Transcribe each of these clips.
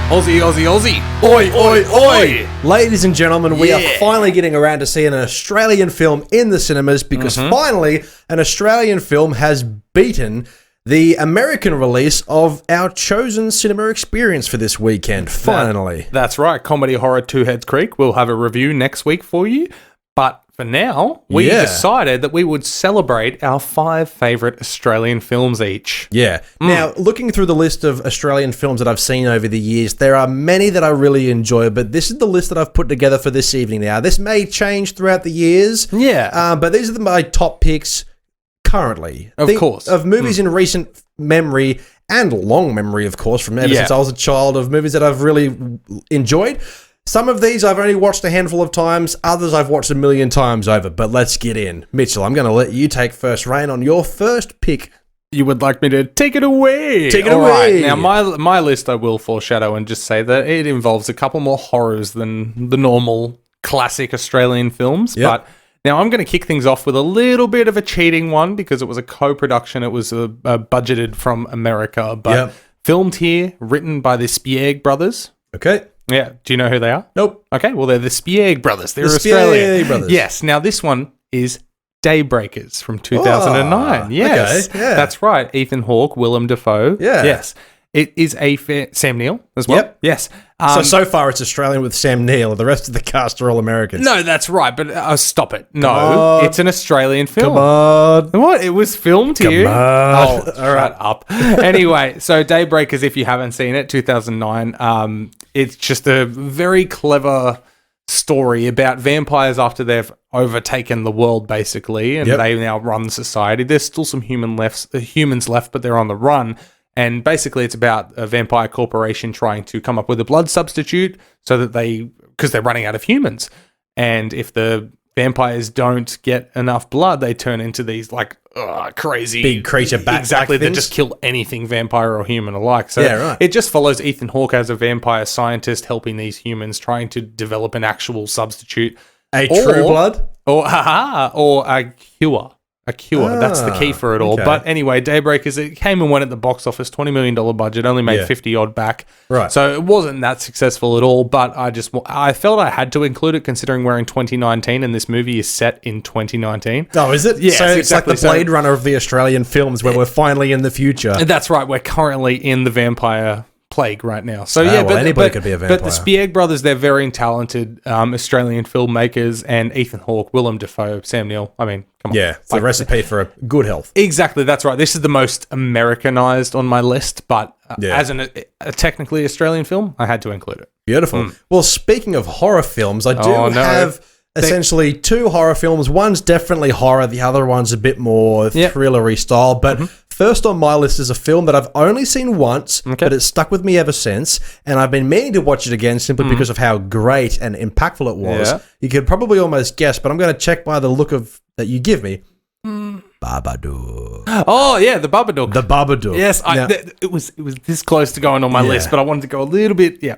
Aussie, Aussie, Aussie. Oi, oi, oi. Ladies and gentlemen, we are finally getting around to seeing an Australian film in the cinemas because finally an Australian film has beaten the American release of our chosen cinema experience for this weekend. Finally. That's right. Comedy Horror Two Heads Creek. We'll have a review next week for you. But for now, we decided that we would celebrate our 5 favourite Australian films each. Yeah. Now, looking through the list of Australian films that I've seen over the years, there are many that I really enjoy, but this is the list that I've put together for this evening now. This may change throughout the years. Yeah. But these are my top picks currently. Of course. Of movies in recent memory and long memory, of course, from ever since I was a child, of movies that I've really enjoyed. Some of these I've only watched a handful of times. Others I've watched a million times over. But let's get in. Mitchell, I'm going to let you take first reign on your first pick. You would like me to take it away? Take it All away. Right. Now, my list, I will foreshadow and just say that it involves a couple more horrors than the normal classic Australian films. Yep. But now I'm going to kick things off with a little bit of a cheating one because it was a co-production. It was budgeted from America, but filmed here, written by the Spiegg brothers. Okay. Yeah. Do you know who they are? Nope. Okay. Well, they're the Spiegg brothers. They're The Australian. Spiegg brothers. Yes. Now, this one is Daybreakers from 2009. Oh, yes. okay, yeah. That's right. Ethan Hawke, Willem Dafoe. Yeah. Yes. It is Sam Neill as well. Yep. Yes. So far it's Australian with Sam Neill. The rest of the cast are all Americans. No, that's right. But stop it. No, it's an Australian film. Come on. What? It was filmed here? Come on. Oh, shut up. Anyway, so Daybreakers, if you haven't seen it, 2009, it's just a very clever story about vampires after they've overtaken the world, basically, and they now run society. There's still some humans left, but they're on the run. And basically, it's about a vampire corporation trying to come up with a blood substitute so that because they're running out of humans. And if the vampires don't get enough blood, they turn into these crazy big creature bat exactly that things. just kill anything vampire or human alike. So it just follows Ethan Hawke as a vampire scientist helping these humans trying to develop an actual substitute, True blood, or a cure. A cure. That's the key for it all. Okay. But anyway, Daybreakers, it came and went at the box office, $20 million budget, only made 50 odd back. Right. So it wasn't that successful at all, but I felt I had to include it considering we're in 2019 and this movie is set in 2019. Oh, is it? Yes, so it's exactly. like the Blade Runner of the Australian films where we're finally in the future. That's right. We're currently in the vampire plague right now. So anybody could be a vampire. But the Spiegg brothers, they're very talented Australian filmmakers, and Ethan Hawke, Willem Dafoe, Sam Neill. I mean, come on. Yeah, it's a recipe for a good health. Exactly, that's right. This is the most Americanized on my list, but as a technically Australian film, I had to include it. Beautiful. Well, speaking of horror films, I do have essentially 2 horror films. One's definitely horror, the other one's a bit more thrillery style, but first on my list is a film that I've only seen once, but it's stuck with me ever since, and I've been meaning to watch it again simply because of how great and impactful it was. Yeah. You could probably almost guess, but I'm going to check by the look of that you give me. Babadook. Oh, yeah, the Babadook. The Babadook. Yes, it was this close to going on my list, but I wanted to go a little bit, Yeah,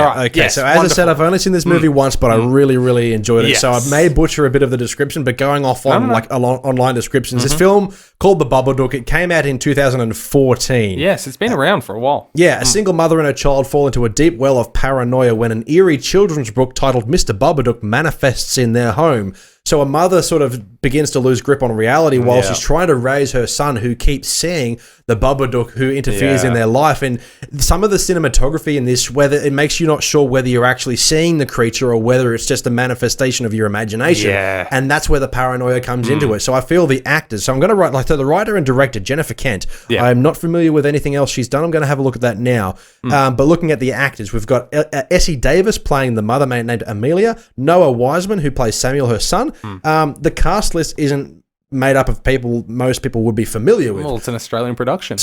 right. okay. Yes, so as I said, I've only seen this movie once, but I really, really enjoyed it. Yes. So I may butcher a bit of the description, but going off on online descriptions, this film called The Babadook, it came out in 2014. Yes, it's been around for a while. Yeah, a single mother and her child fall into a deep well of paranoia when an eerie children's book titled Mr. Babadook manifests in their home. So a mother sort of begins to lose grip on reality while she's trying to raise her son who keeps seeing the Babadook who interferes in their life. And some of the cinematography in this, whether it makes you not sure whether you're actually seeing the creature or whether it's just a manifestation of your imagination. Yeah. And that's where the paranoia comes into it. So I feel the actors. So I'm going to write, the writer and director, Jennifer Kent. Yeah. I'm not familiar with anything else she's done. I'm going to have a look at that now. But looking at the actors, we've got Essie Davis playing the mother named Amelia, Noah Wiseman, who plays Samuel, her son. The cast list isn't made up of people most people would be familiar with. Well, it's an Australian production.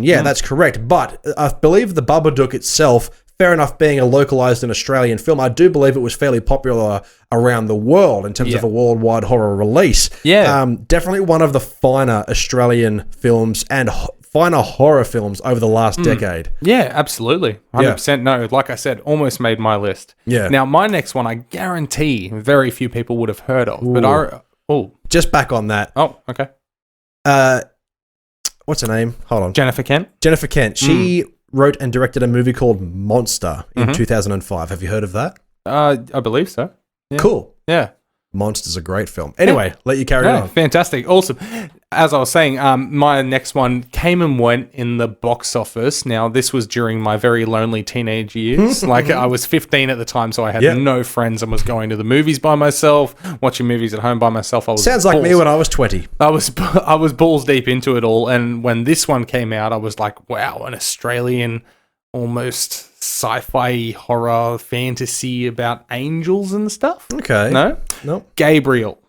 Yeah, that's correct. But I believe the Babadook itself, fair enough being a localized and Australian film, I do believe it was fairly popular around the world in terms of a worldwide horror release. Yeah. Definitely one of the finer Australian films and finer horror films over the last decade. Yeah, absolutely. 100%. No, like I said, almost made my list. Yeah. Now, my next one, I guarantee very few people would have heard of. But just back on that. Oh, okay. What's her name? Hold on. Jennifer Kent. Jennifer Kent. She wrote and directed a movie called Monster in 2005. Have you heard of that? I believe so. Yeah. Cool. Yeah. Monster's a great film. Anyway, let you carry on. Fantastic. Awesome. As I was saying, my next one came and went in the box office. Now, this was during my very lonely teenage years. Like, I was 15 at the time, so I had no friends and was going to the movies by myself, watching movies at home by myself. Sounds like me when I was 20. I was balls deep into it all. And when this one came out, I was like, wow, an Australian almost sci-fi horror fantasy about angels and stuff. Okay. No? Gabriel.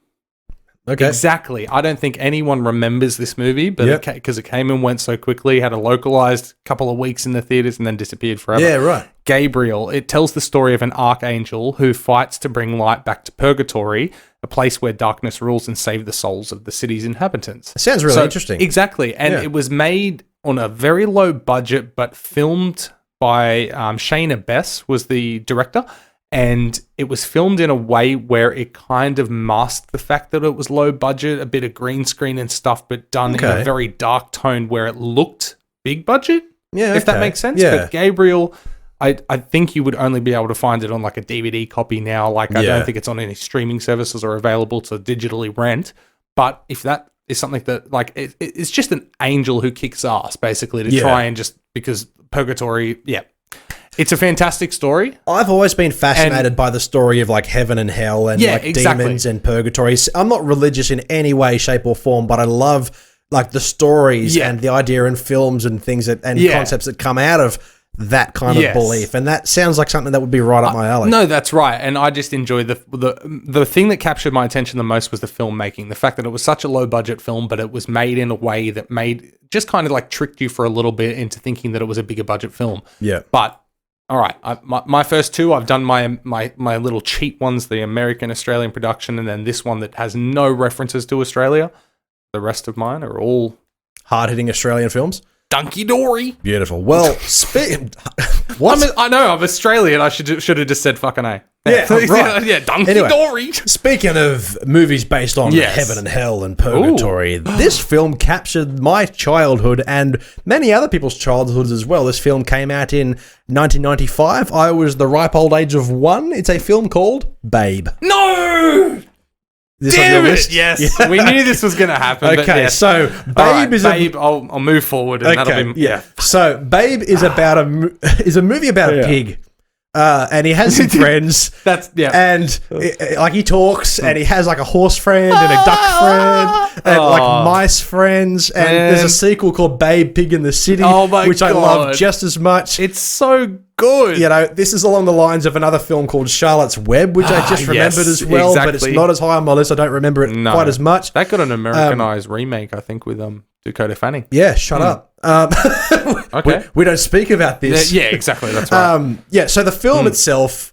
Okay. Exactly. I don't think anyone remembers this movie, but because it came and went so quickly, had a localized couple of weeks in the theaters and then disappeared forever. Yeah, right. Gabriel. It tells the story of an archangel who fights to bring light back to purgatory, a place where darkness rules, and save the souls of the city's inhabitants. It sounds really interesting. Exactly. And it was made on a very low budget, but filmed by Shayna Bess was the director, and it was filmed in a way where it kind of masked the fact that it was low budget, a bit of green screen and stuff, but done in a very dark tone where it looked big budget, if that makes sense. Yeah. But Gabriel, I think you would only be able to find it on like a DVD copy now. Like, I don't think it's on any streaming services or available to digitally rent. But if that is something that, like, it's just an angel who kicks ass, basically, to try and just, because purgatory, it's a fantastic story. I've always been fascinated by the story of like heaven and hell and demons and purgatory. I'm not religious in any way, shape, or form, but I love like the stories and the idea in films and things and concepts that come out of that kind of belief. And that sounds like something that would be right up my alley. No, that's right. And I just enjoyed the thing that captured my attention the most was the filmmaking. The fact that it was such a low budget film, but it was made in a way that made just kind of like tricked you for a little bit into thinking that it was a bigger budget film. Yeah. But all right, my first two, I've done my little cheap ones, the American Australian production, and then this one that has no references to Australia. The rest of mine are all hard-hitting Australian films. Dunky Dory. Beautiful. Well, what? I know, I'm Australian. I should have just said fucking A. Yeah, right. Yeah, Dunky Dory. Speaking of movies based on heaven and hell and purgatory, this film captured my childhood and many other people's childhoods as well. This film came out in 1995. I was the ripe old age of 1. It's a film called Babe. No! Damn it! Yes, we knew this was going to happen. Okay, so Babe is Babe. I'll move forward, and that'll be So Babe is about a movie about a pig. And he has some friends. And like he talks, and he has like a horse friend and a duck friend, and like mice friends. And there's a sequel called Babe Pig in the City, which I love just as much. It's so good. You know, this is along the lines of another film called Charlotte's Web, which I just remembered as well, but it's not as high on my list. I don't remember it quite as much. That got an Americanized remake, I think, with Dakota Fanning. Yeah, shut up. Okay. We don't speak about this. Yeah, exactly. That's right. So the film itself,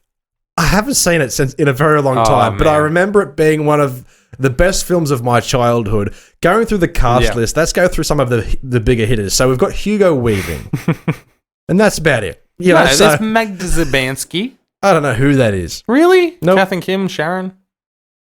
I haven't seen it since in a very long time, but I remember it being one of the best films of my childhood. Going through the cast list, let's go through some of the bigger hitters. So we've got Hugo Weaving, and that's about it. There's Magda Zabansky. I don't know who that is. Really? No. Kath and Kim, Sharon.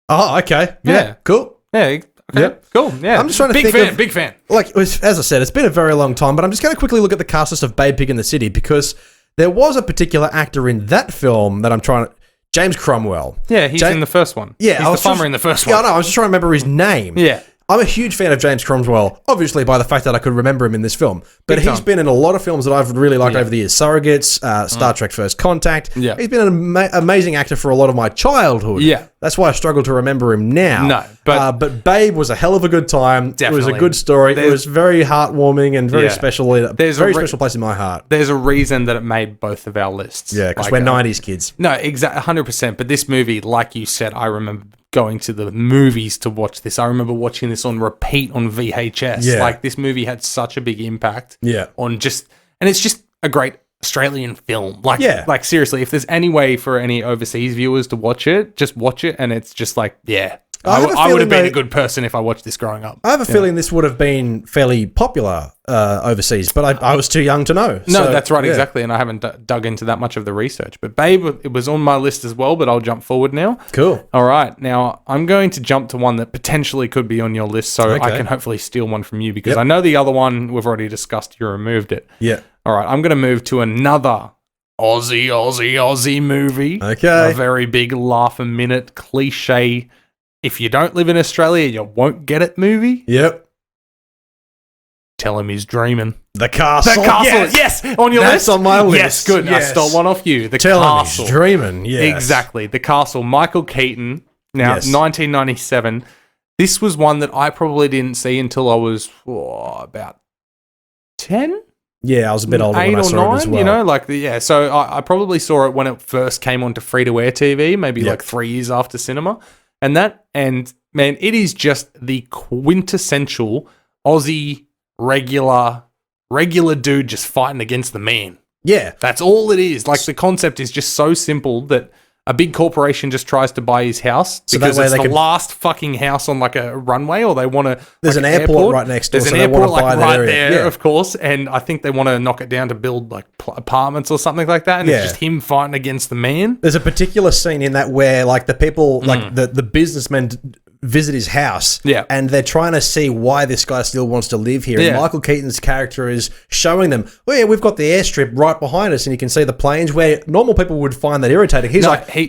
Oh, okay. Yeah. Cool. Yeah. Okay. Yep. Cool. Yeah. I'm just trying to think big fan. Like, as I said, it's been a very long time, but I'm just going to quickly look at the cast list of Babe Pig in the City because there was a particular actor in that film that I'm trying to... James Cromwell. Yeah, he's in the first one. Yeah. He's the farmer in the first one. Yeah, I know. I was just trying to remember his name. Yeah. I'm a huge fan of James Cromwell, obviously by the fact that I could remember him in this film. But he's been in a lot of films that I've really liked over the years. Surrogates, Star Trek First Contact. Yeah. He's been an amazing actor for a lot of my childhood. Yeah. That's why I struggle to remember him now. No, but Babe was a hell of a good time. Definitely. It was a good story. It was very heartwarming and very special. There's a very special place in my heart. There's a reason that it made both of our lists. Yeah, because we're 90s kids. No, exactly, 100%. But this movie, like you said, I remember going to the movies to watch this. I remember watching this on repeat on VHS. Yeah. Like, this movie had such a big impact on just... And it's just a great Australian film. Like, seriously, if there's any way for any overseas viewers to watch it, just watch it, and it's just like, I would have been a good person if I watched this growing up. I have a feeling this would have been fairly popular overseas, but I was too young to know. No, that's right, exactly, and I haven't dug into that much of the research. But Babe, it was on my list as well, but I'll jump forward now. Cool. All right, now I'm going to jump to one that potentially could be on your list, so I can hopefully steal one from you, because I know the other one we've already discussed, you removed it. Yeah. All right, I'm going to move to another Aussie movie. Okay. A very big laugh-a-minute cliche. If you don't live in Australia, you won't get it movie. Yep. Tell him he's dreaming. The Castle. The Castle, yes. On your list? That's on my list. Yes, good. Yes. I stole one off you. The Tell Castle. him he's dreaming, yes. Exactly. The Castle. Michael Keaton. Now, Yes. 1997. This was one that I probably didn't see until I was about 10? Yeah, I was a bit older 8 when I or saw 9, it as well. you know, so I probably saw it when it first came onto free-to-air TV, maybe like 3 years after cinema, and man, it is just the quintessential Aussie regular dude just fighting against the man. Yeah. That's all it is. Like, the concept is just so simple that a big corporation just tries to buy his house because it's the last fucking house on like a runway, or they want to. There's an airport right next door. There's an airport like right there, of course, and I think they want to knock it down to build like apartments or something like that. And it's just him fighting against the man. There's a particular scene in that where like the people, like the businessmen visit his house, and they're trying to see why this guy still wants to live here. And Michael Keaton's character is showing them, well, yeah, we've got the airstrip right behind us, and you can see the planes where normal people would find that irritating. He's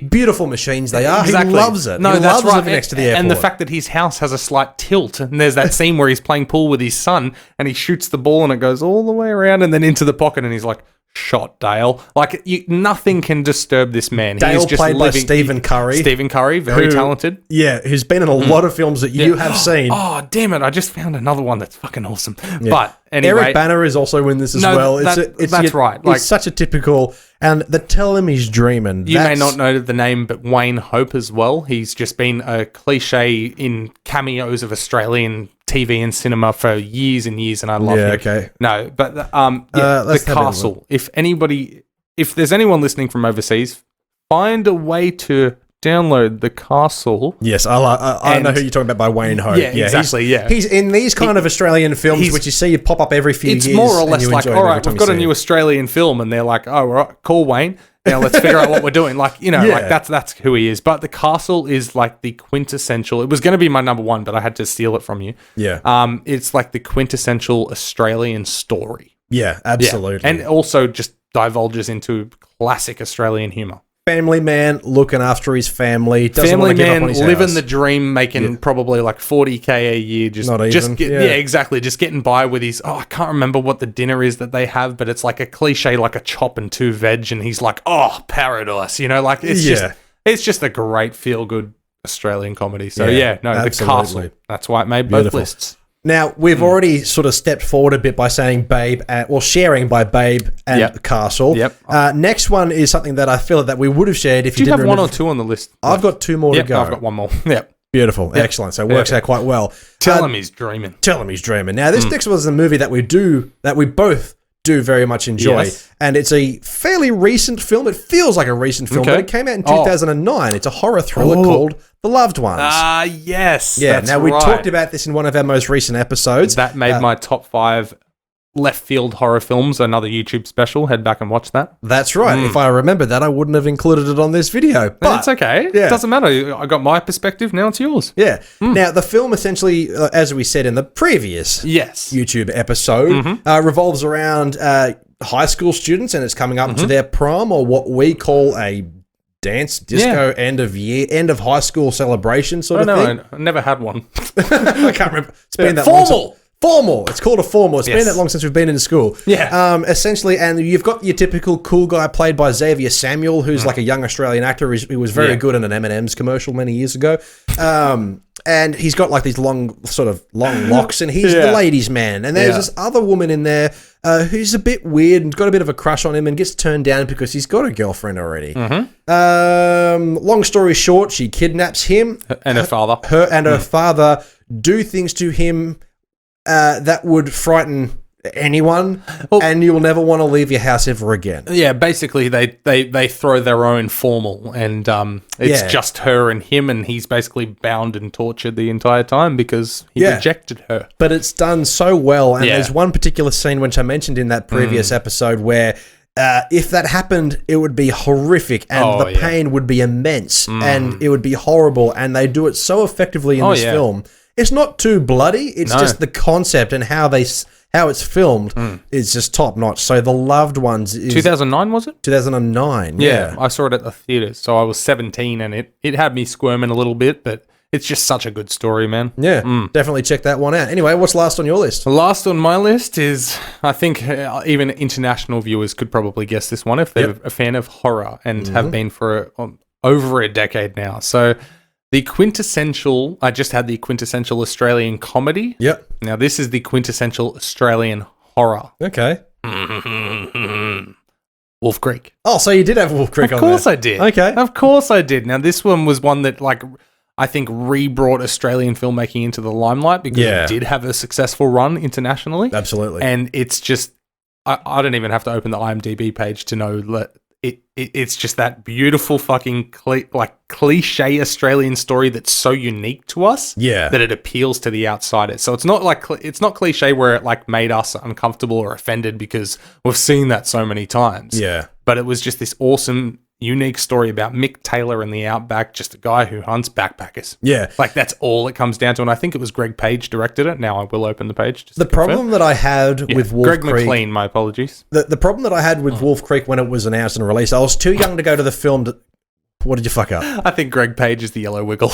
beautiful machines they are. Exactly. He loves it. No, he that's loves right. living next to the airport. And the fact that his house has a slight tilt, and there's that scene where he's playing pool with his son, and he shoots the ball, and it goes all the way around, and then into the pocket, and he's like, shot Dale. Like, nothing can disturb this man. Dale He's just played by Stephen Curry. Stephen Curry, very talented. Yeah, who's been in a lot of films that you have seen. Oh, damn it. I just found another one that's fucking awesome. Yeah. But anyway. Eric Banner is also in this as well. That's right. Like, it's such a typical... And the Tell Him He's Dreaming. You may not know the name, but Wayne Hope as well. He's just been a cliche in cameos of Australian TV and cinema for years and years, and I love him. Okay. No, but The Castle. If there's anyone listening from overseas, find a way to download The Castle. Yes, I know who you're talking about by Wayne Hope. Yeah, exactly, He's in these kind of Australian films, which you see pop up every few years. It's more or less like, all right, we've got a new Australian film, and they're like, oh, all right, call Wayne. Now let's figure out what we're doing. Like, you know, like that's who he is. But The Castle is like the quintessential. It was going to be my number one, but I had to steal it from you. Yeah. It's like the quintessential Australian story. Yeah, absolutely. Yeah. And also just divulges into classic Australian humour. Family man looking after his family. Doesn't family want to give man up on his living house. the dream, making probably like $40K a year. Exactly. Just getting by with his. Oh, I can't remember what the dinner is that they have, but it's like a cliche, like a chop and 2 veg, and he's like, oh, paradise. You know, like it's just a great feel good Australian comedy. So absolutely. The Castle. That's why it made both lists. Now, we've already sort of stepped forward a bit by saying Babe, sharing by Babe and Castle. Yep. Next one is something that I feel that we would have shared if you didn't have one or two on the list? I've got 2 more to go. I've got one more. Yep. Beautiful. Yep. Excellent. So it works out quite well. Tell him he's dreaming. Tell him he's dreaming. Now, this next one is a movie that we both do very much enjoy. Yes. And it's a fairly recent film. It feels like a recent film, but it came out in 2009. It's a horror thriller called The Loved Ones. Yes. Yeah, now we talked about this in one of our most recent episodes. That made my top 5 left field horror films, another YouTube special. Head back and watch that. That's right. If I remembered that, I wouldn't have included it on this video. But it's okay. It doesn't matter. I got my perspective. Now it's yours. Yeah. Now, the film essentially, as we said in the previous YouTube episode, revolves around high school students, and it's coming up to their prom, or what we call a dance, disco, end of high school celebration sort of thing. No, I never had one. I can't remember. It's been that long. Formal. It's called a formal. It's been that long since we've been in school. Yeah. Essentially, and you've got your typical cool guy played by Xavier Samuel, who's like a young Australian actor. He was very good in an M&M's commercial many years ago. And he's got like these long locks, and he's the ladies' man. And there's this other woman in there who's a bit weird and got a bit of a crush on him, and gets turned down because he's got a girlfriend already. Long story short, she kidnaps him and her father. Her father do things to him that would frighten anyone, and you'll never want to leave your house ever again. Yeah, basically they throw their own formal, and it's just her and him, and he's basically bound and tortured the entire time because he rejected her. But it's done so well, and there's one particular scene which I mentioned in that previous episode where if that happened, it would be horrific, and the pain would be immense, and it would be horrible. And they do it so effectively in this film. It's not too bloody. It's just the concept and how it's filmed is just top notch. So The Loved Ones is 2009, was it? 2009. Yeah, I saw it at the theater, so I was 17, and it had me squirming a little bit, but it's just such a good story, man. Yeah, definitely check that one out. Anyway, what's last on your list? The last on my list is, I think even international viewers could probably guess this one if they're a fan of horror and have been for over a decade now. So I just had the quintessential Australian comedy. Yep. Now this is the quintessential Australian horror. Okay. Wolf Creek. Oh, so you did have Wolf Creek on there. Of course I did. Okay. Of course I did. Now this one was one that I think re-brought Australian filmmaking into the limelight because it did have a successful run internationally. Absolutely. And it's just, I don't even have to open the IMDb page to know that it's just that beautiful fucking cliche Australian story that's so unique to us that it appeals to the outsider. So it's not cliche where it made us uncomfortable or offended because we've seen that so many times. Yeah. But it was just this awesome, unique story about Mick Taylor in the outback, just a guy who hunts backpackers. Yeah. That's all it comes down to. And I think it was Greg Page directed it. Now I will open the page. The problem that I had with Wolf Creek... Greg McLean, my apologies. The problem that I had with Wolf Creek when it was announced and released, I was too young to go to the film. What did you fuck up? I think Greg Page is the yellow wiggle.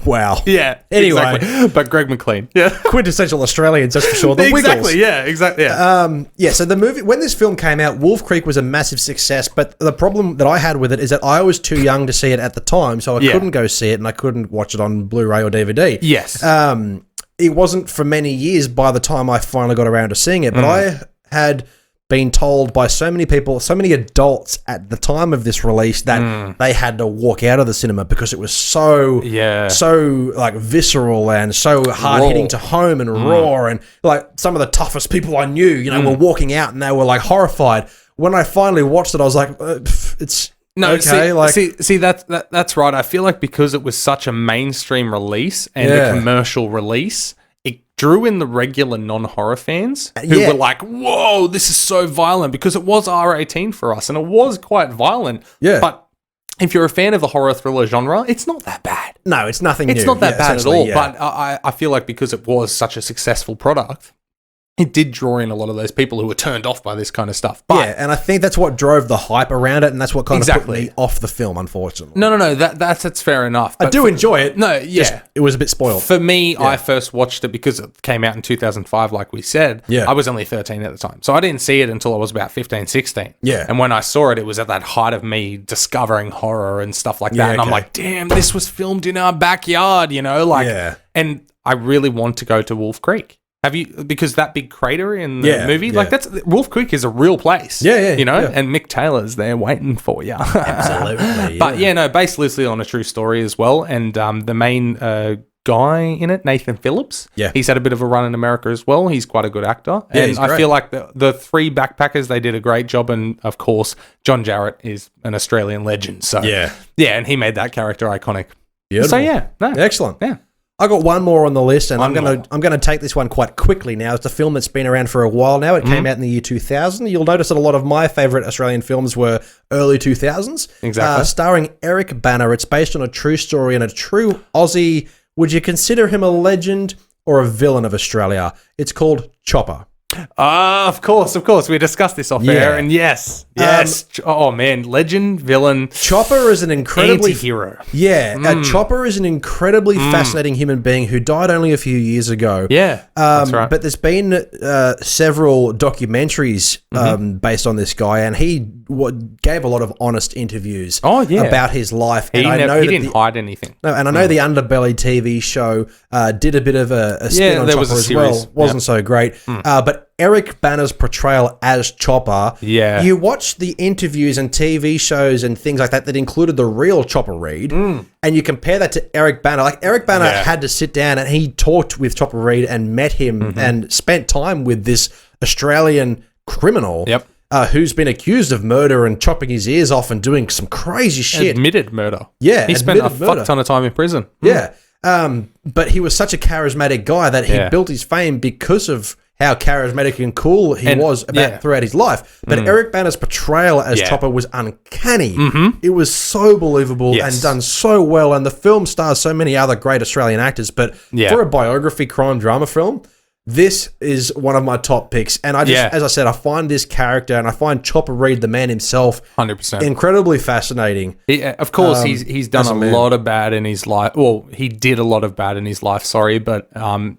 Wow. Yeah. Anyway. Exactly. But Greg McLean. Yeah. Quintessential Australians, that's for sure. The exactly. Wiggles. Yeah. Exactly. Yeah. So the movie, when this film came out, Wolf Creek was a massive success. But the problem that I had with it is that I was too young to see it at the time, so I couldn't go see it, and I couldn't watch it on Blu-ray or DVD. Yes. It wasn't for many years by the time I finally got around to seeing it, but I had been told by so many people, so many adults at the time of this release that they had to walk out of the cinema because it was so visceral and so hard hitting to home and raw, and some of the toughest people I knew, were walking out and they were horrified. When I finally watched it, I was like, it's no, okay. See, that's right. I feel like because it was such a mainstream release and a commercial release, it drew in the regular non-horror fans who were like, whoa, this is so violent, because it was R18 for us and it was quite violent. Yeah. But if you're a fan of the horror thriller genre, it's not that bad. No, it's nothing new. It's not that bad at all. Yeah. But I feel like because it was such a successful product, it did draw in a lot of those people who were turned off by this kind of stuff. But and I think that's what drove the hype around it, and that's what kind of put me off the film, unfortunately. No, that's fair enough. I do enjoy it. No, yeah. Just, it was a bit spoiled. For me, I first watched it because it came out in 2005, like we said. Yeah. I was only 13 at the time. So I didn't see it until I was about 15, 16. Yeah. And when I saw it, it was at that height of me discovering horror and stuff like that. And I'm like, damn, this was filmed in our backyard, And I really want to go to Wolf Creek. Have you, because that big crater in the movie, that's Wolf Creek is a real place. And Mick Taylor's there waiting for you. Absolutely. But based loosely on a true story as well. And the main guy in it, Nathan Phillips, he's had a bit of a run in America as well. He's quite a good actor. Yeah, and I feel like the three backpackers, they did a great job. And of course, John Jarratt is an Australian legend. So and he made that character iconic. Beautiful. So excellent. Yeah. I got one more on the list, and I'm gonna take this one quite quickly now. It's a film that's been around for a while now. It came out in the year 2000. You'll notice that a lot of my favourite Australian films were early 2000s. Exactly. Starring Eric Bana. It's based on a true story and a true Aussie. Would you consider him a legend or a villain of Australia? It's called Chopper. Of course. We discussed this off air, and yes. Oh man, legend, villain. Chopper is an incredibly anti-hero. Yeah, Chopper is an incredibly fascinating human being who died only a few years ago. Yeah, that's right. But there's been several documentaries based on this guy, and he gave a lot of honest interviews. About his life. He didn't hide anything. No, and I know the Underbelly TV show did a bit of a spin on Chopper as well. Wasn't so great, but Eric Bana's portrayal as Chopper, you watch the interviews and TV shows and things like that included the real Chopper Reid, and you compare that to Eric Bana. Like, Eric Bana had to sit down and he talked with Chopper Reid and met him and spent time with this Australian criminal who's been accused of murder and chopping his ears off and doing some crazy shit. Admitted murder. Yeah, he spent a fuck ton of time in prison. Yeah. But he was such a charismatic guy that he built his fame because of how charismatic and cool he was throughout his life. But Eric Bana's portrayal as Chopper was uncanny. It was so believable and done so well. And the film stars so many other great Australian actors. But for a biography crime drama film, this is one of my top picks. And I just, as I said, I find this character and I find Chopper Read, the man himself, 100%, incredibly fascinating. Of course, he's done a lot of bad in his life. Well, he did a lot of bad in his life, but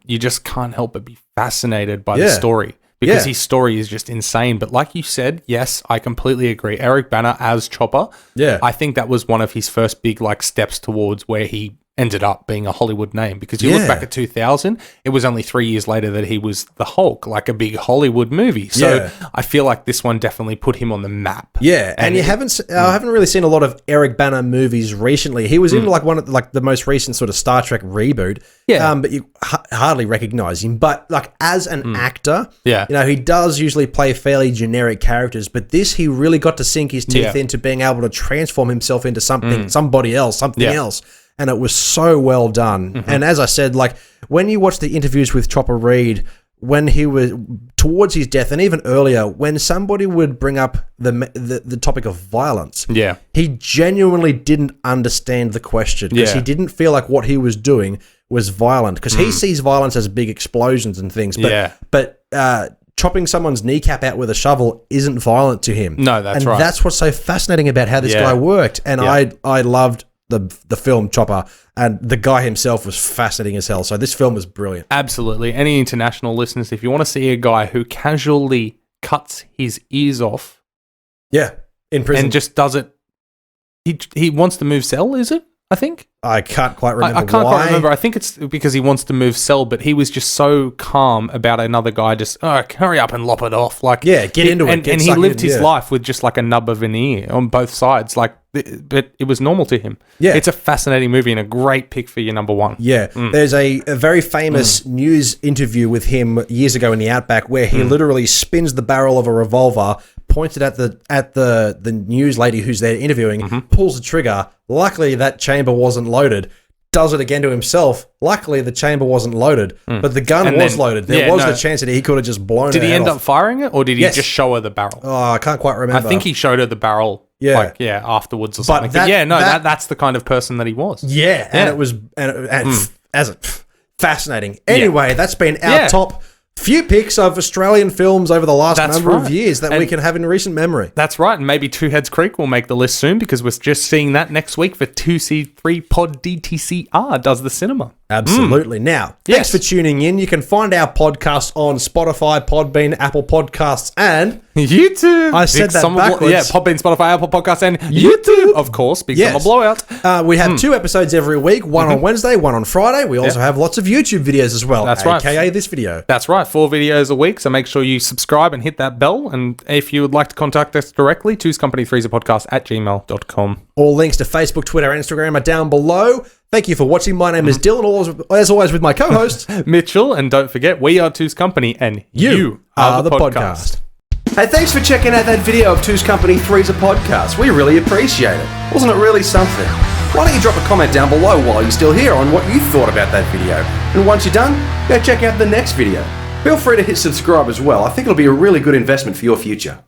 you just can't help but be fascinated by the story. Because his story is just insane. But like you said, yes, I completely agree. Eric Bana as Chopper, I think that was one of his first big steps towards where he ended up being a Hollywood name. Because you look back at 2000, it was only 3 years later that he was the Hulk, like a big Hollywood movie. So I feel like this one definitely put him on the map. Yeah, and I haven't really seen a lot of Eric Bana movies recently. He was in one of the most recent sort of Star Trek reboot. But you hardly recognize him. But as an actor, he does usually play fairly generic characters. But this, he really got to sink his teeth into being able to transform himself into somebody else, something else. And it was so well done. And as I said, when you watch the interviews with Chopper Read, when he was towards his death, and even earlier, when somebody would bring up the topic of violence, he genuinely didn't understand the question because he didn't feel like what he was doing was violent, because he sees violence as big explosions and things. But chopping someone's kneecap out with a shovel isn't violent to him. No, that's right. And that's what's so fascinating about how this guy worked. And I loved the film Chopper, and the guy himself was fascinating as hell. So this film was brilliant. Absolutely. Any international listeners, if you want to see a guy who casually cuts his ears off, in prison, and just does it, he wants to move cell, is it? I think I can't quite remember. I can't quite remember. I think it's because he wants to move cell, but he was just so calm about another guy just hurry up and lop it off. Get into it. And he lived his life with just a nub of an ear on both sides. But it was normal to him. Yeah, it's a fascinating movie and a great pick for your number one. Yeah, there's a very famous news interview with him years ago in the Outback where he literally spins the barrel of a revolver, pointed at the news lady who's there interviewing, pulls the trigger. Luckily, that chamber wasn't loaded. Does it again to himself. Luckily, the chamber wasn't loaded, but the gun was loaded. There was the chance that he could have just blown it. Did he end up firing it, or did he just show her the barrel? Oh, I can't quite remember. I think he showed her the barrel. Afterwards or something. That's the kind of person that he was. Yeah. And it was fascinating. Anyway, that's been our top few picks of Australian films over the last number of years that we can have in recent memory. That's right. And maybe Two Heads Creek will make the list soon, because we're just seeing that next week for 2C3 Pod DTCR does the cinema. Absolutely. Now, thanks for tuning in. You can find our podcast on Spotify, Podbean, Apple Podcasts, and YouTube. I said that backwards. Podbean, Spotify, Apple Podcasts, and YouTube, of course, Big Summer Blowout. We have 2 episodes every week, one on Wednesday, one on Friday. We also have lots of YouTube videos as well. That's right. AKA this video. That's right. 4 videos a week, so make sure you subscribe and hit that bell. And if you would like to contact us directly, twoscompany3podcast@gmail.com. All links to Facebook, Twitter, and Instagram are down below. Thank you for watching. My name is Dylan, as always with my co-host, Mitchell. And don't forget, we are Two's Company, and you are the podcast. Hey, thanks for checking out that video of Two's Company 3's a podcast. We really appreciate it. Wasn't it really something? Why don't you drop a comment down below while you're still here on what you thought about that video. And once you're done, go check out the next video. Feel free to hit subscribe as well. I think it'll be a really good investment for your future.